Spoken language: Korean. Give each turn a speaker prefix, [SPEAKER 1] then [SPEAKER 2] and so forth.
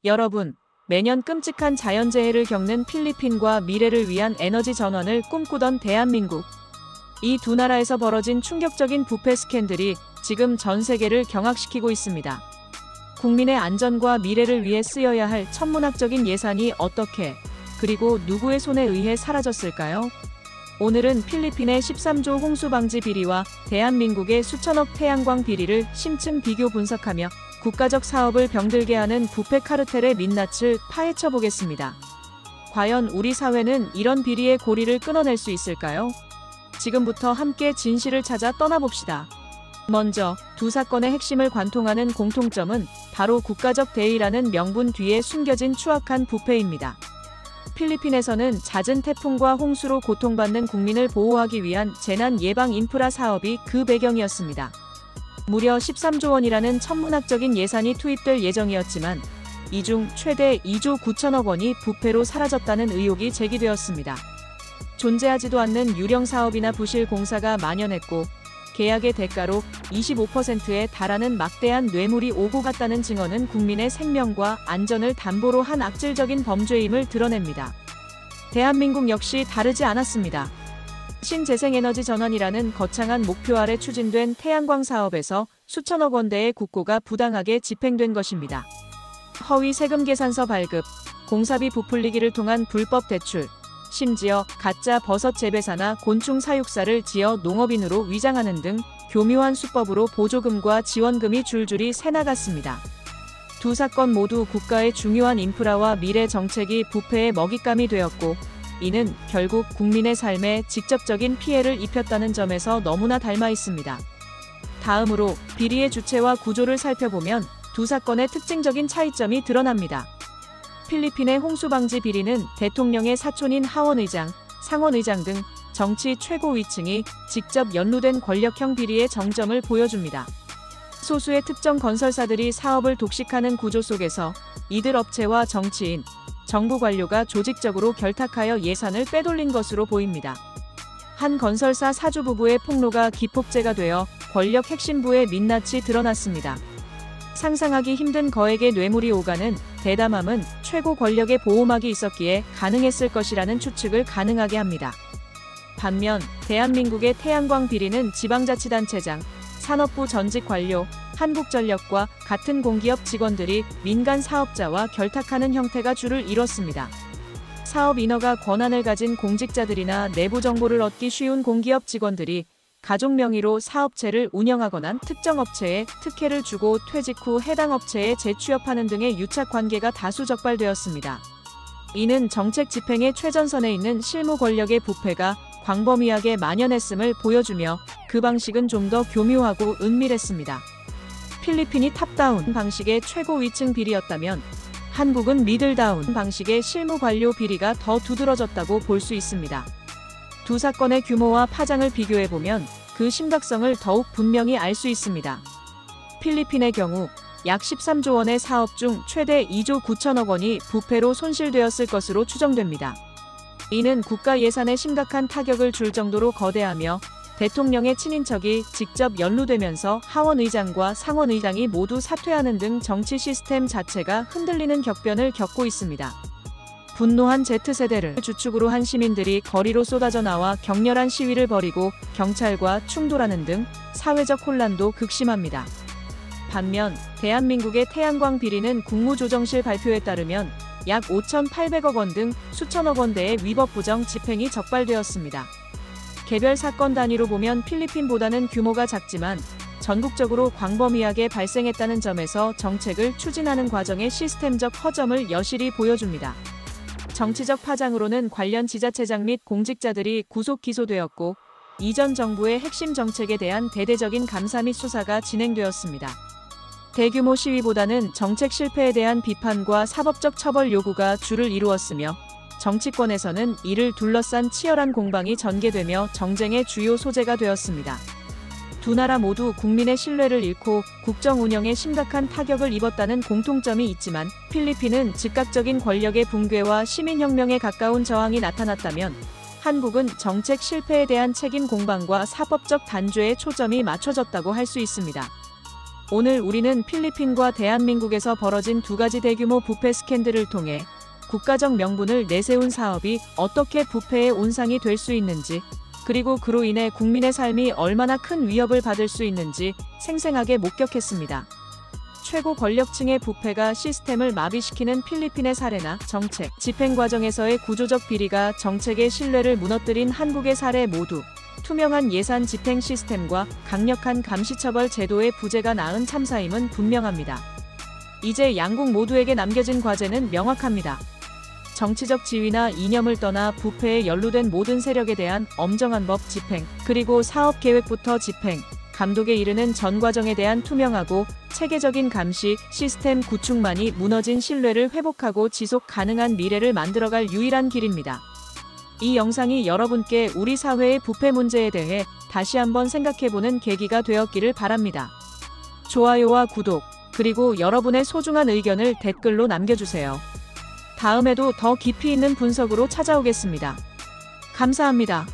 [SPEAKER 1] 여러분, 매년 끔찍한 자연재해를 겪는 필리핀과 미래를 위한 에너지 전환을 꿈꾸던 대한민국. 이 두 나라에서 벌어진 충격적인 부패 스캔들이 지금 전 세계를 경악시키고 있습니다. 국민의 안전과 미래를 위해 쓰여야 할 천문학적인 예산이 어떻게, 그리고 누구의 손에 의해 사라졌을까요? 오늘은 필리핀의 13조 홍수 방지 비리와 대한민국의 수천억 태양광 비리를 심층 비교 분석하며 국가적 사업을 병들게 하는 부패 카르텔의 민낯을 파헤쳐 보겠습니다. 과연 우리 사회는 이런 비리의 고리를 끊어낼 수 있을까요? 지금부터 함께 진실을 찾아 떠나봅시다. 먼저 두 사건의 핵심을 관통하는 공통점은 바로 국가적 대의라는 명분 뒤에 숨겨진 추악한 부패입니다. 필리핀에서는 잦은 태풍과 홍수로 고통받는 국민을 보호하기 위한 재난 예방 인프라 사업이 그 배경이었습니다. 무려 13조 원이라는 천문학적인 예산이 투입될 예정이었지만 이 중 최대 2조 9천억 원이 부패로 사라졌다는 의혹이 제기되었습니다. 존재하지도 않는 유령 사업이나 부실 공사가 만연했고 계약의 대가로 25%에 달하는 막대한 뇌물이 오고 갔다는 증언은 국민의 생명과 안전을 담보로 한 악질적인 범죄임을 드러냅니다. 대한민국 역시 다르지 않았습니다. 신재생에너지 전환이라는 거창한 목표 아래 추진된 태양광 사업에서 수천억 원대의 국고가 부당하게 집행된 것입니다. 허위 세금 계산서 발급, 공사비 부풀리기를 통한 불법 대출, 심지어 가짜 버섯 재배사나 곤충 사육사를 지어 농업인으로 위장하는 등 교묘한 수법으로 보조금과 지원금이 줄줄이 새나갔습니다. 두 사건 모두 국가의 중요한 인프라와 미래 정책이 부패의 먹잇감이 되었고 이는 결국 국민의 삶에 직접적인 피해를 입혔다는 점에서 너무나 닮아 있습니다. 다음으로 비리의 주체와 구조를 살펴보면 두 사건의 특징적인 차이점이 드러납니다. 필리핀의 홍수방지 비리는 대통령의 사촌인 하원의장, 상원의장 등 정치 최고 위층이 직접 연루된 권력형 비리의 정점을 보여줍니다. 소수의 특정 건설사들이 사업을 독식하는 구조 속에서 이들 업체와 정치인, 정부 관료가 조직적으로 결탁하여 예산을 빼돌린 것으로 보입니다. 한 건설사 사주 부부의 폭로가 기폭제가 되어 권력 핵심부의 민낯이 드러났습니다. 상상하기 힘든 거액의 뇌물이 오가는 대담함은 최고 권력의 보호막이 있었기에 가능했을 것이라는 추측을 가능하게 합니다. 반면 대한민국의 태양광 비리는 지방자치단체장, 산업부 전직 관료, 한국전력과 같은 공기업 직원들이 민간 사업자와 결탁하는 형태가 주를 이뤘습니다. 사업 인허가 권한을 가진 공직자들이나 내부 정보를 얻기 쉬운 공기업 직원들이 가족 명의로 사업체를 운영하거나 특정 업체에 특혜를 주고 퇴직 후 해당 업체에 재취업하는 등의 유착 관계가 다수 적발되었습니다. 이는 정책 집행의 최전선에 있는 실무 권력의 부패가 광범위하게 만연했음을 보여주며 그 방식은 좀 더 교묘하고 은밀했습니다. 필리핀이 탑다운 방식의 최고 위층 비리였다면 한국은 미들다운 방식의 실무 관료 비리가 더 두드러졌다고 볼 수 있습니다. 두 사건의 규모와 파장을 비교해보면 그 심각성을 더욱 분명히 알 수 있습니다. 필리핀의 경우 약 13조 원의 사업 중 최대 2조 9천억 원이 부패로 손실되었을 것으로 추정됩니다. 이는 국가 예산에 심각한 타격을 줄 정도로 거대하며 대통령의 친인척이 직접 연루되면서 하원의장과 상원의장이 모두 사퇴하는 등 정치 시스템 자체가 흔들리는 격변을 겪고 있습니다. 분노한 Z세대를 주축으로 한 시민들이 거리로 쏟아져 나와 격렬한 시위를 벌이고 경찰과 충돌하는 등 사회적 혼란도 극심합니다. 반면 대한민국의 태양광 비리는 국무조정실 발표에 따르면 약 5,800억 원 등 수천억 원대의 위법 부정 집행이 적발되었습니다. 개별 사건 단위로 보면 필리핀보다는 규모가 작지만 전국적으로 광범위하게 발생했다는 점에서 정책을 추진하는 과정의 시스템적 허점을 여실히 보여줍니다. 정치적 파장으로는 관련 지자체장 및 공직자들이 구속 기소되었고 이전 정부의 핵심 정책에 대한 대대적인 감사 및 수사가 진행되었습니다. 대규모 시위보다는 정책 실패에 대한 비판과 사법적 처벌 요구가 주를 이루었으며 정치권에서는 이를 둘러싼 치열한 공방이 전개되며 정쟁의 주요 소재가 되었습니다. 두 나라 모두 국민의 신뢰를 잃고 국정 운영에 심각한 타격을 입었다는 공통점이 있지만 필리핀은 즉각적인 권력의 붕괴와 시민혁명에 가까운 저항이 나타났다면 한국은 정책 실패에 대한 책임 공방과 사법적 단죄에 초점이 맞춰졌다고 할 수 있습니다. 오늘 우리는 필리핀과 대한민국에서 벌어진 두 가지 대규모 부패 스캔들을 통해 국가적 명분을 내세운 사업이 어떻게 부패의 온상이 될 수 있는지, 그리고 그로 인해 국민의 삶이 얼마나 큰 위협을 받을 수 있는지 생생하게 목격했습니다. 최고 권력층의 부패가 시스템을 마비시키는 필리핀의 사례나 정책, 집행 과정에서의 구조적 비리가 정책의 신뢰를 무너뜨린 한국의 사례 모두 투명한 예산 집행 시스템과 강력한 감시처벌 제도의 부재가 낳은 참사임은 분명합니다. 이제 양국 모두에게 남겨진 과제는 명확합니다. 정치적 지위나 이념을 떠나 부패에 연루된 모든 세력에 대한 엄정한 법 집행, 그리고 사업 계획부터 집행, 감독에 이르는 전 과정에 대한 투명하고 체계적인 감시 시스템 구축만이 무너진 신뢰를 회복하고 지속 가능한 미래를 만들어갈 유일한 길입니다. 이 영상이 여러분께 우리 사회의 부패 문제에 대해 다시 한번 생각해보는 계기가 되었기를 바랍니다. 좋아요와 구독, 그리고 여러분의 소중한 의견을 댓글로 남겨주세요. 다음에도 더 깊이 있는 분석으로 찾아오겠습니다. 감사합니다.